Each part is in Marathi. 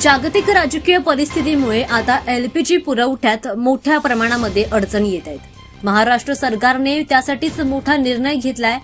जागतिक राजकीय परिस्थितीमुळे आता एलपीजी पुरवठ्यात मोठ्या प्रमाणामध्ये अडचणी येत आहेत। महाराष्ट्र सरकारने त्यासाठीच मोठा निर्णय घेतलाय।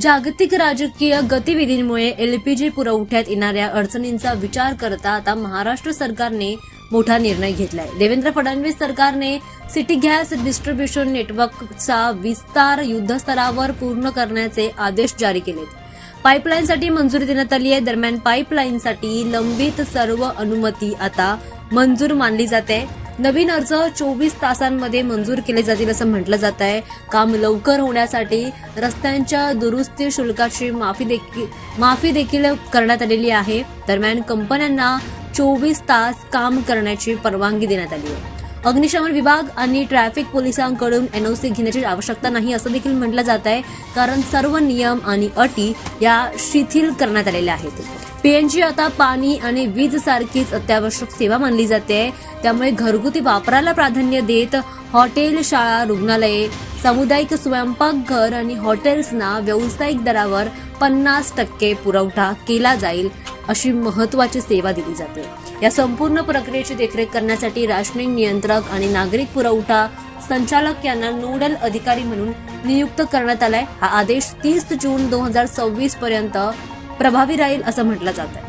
जागतिक राजकीय गतिविधींमुळे एलपीजी पुरवठ्यात येणाऱ्या अडचणींचा विचार करता आता महाराष्ट्र सरकारने मोठा निर्णय घेतलाय। देवेंद्र फडणवीस सरकारने सिटी गॅस डिस्ट्रीब्युशन नेटवर्कचा विस्तार युद्धस्तरावर पूर्ण करण्याचे आदेश जारी केलेत। पाईपलाईनसाठी मंजुरी देण्यात आली आहे। दरम्यान पाईपलाईनसाठी लंबित सर्व अनुमती आता मंजूर मानली जाते। नवीन अर्ज 24 तासांमध्ये मंजूर केले जातील असं म्हटलं जात आहे। काम लवकर होण्यासाठी रस्त्यांच्या दुरुस्ती शुल्काची माफी देखील करण्यात आलेली आहे। दरम्यान कंपन्यांना 24 तास काम करण्याची परवानगी देण्यात आली आहे। अग्निशमन विभाग आणि ट्रॅफिक पोलिसांकडून एनओसी घेण्याची आवश्यकता नाही असं देखील म्हटलं जात आहे, कारण सर्व नियम आणि अटी या शिथिल करण्यात आलेल्या आहेत। पीएनजी आता पाणी आणि वीज सारखीच अत्यावश्यक सेवा मानली जाते, त्यामुळे घरगुती वापराला प्राधान्य देत हॉटेल, शाळा, रुग्णालये, सामुदायिक स्वयंपाकघर आणि हॉटेल्सना व्यावसायिक दरावर 50% पुरवठा केला जाईल अशी महत्त्वाची सेवा दिली जाते। या संपूर्ण प्रक्रियेची देखरेख करण्यासाठी राशनिंग नियंत्रक आणि नागरिक पुरवठा संचालक यांना नोडल अधिकारी म्हणून नियुक्त करण्यात आलाय। हा आदेश 30 जून 2026 पर्यंत प्रभावी राहील असं म्हटलं जात आहे।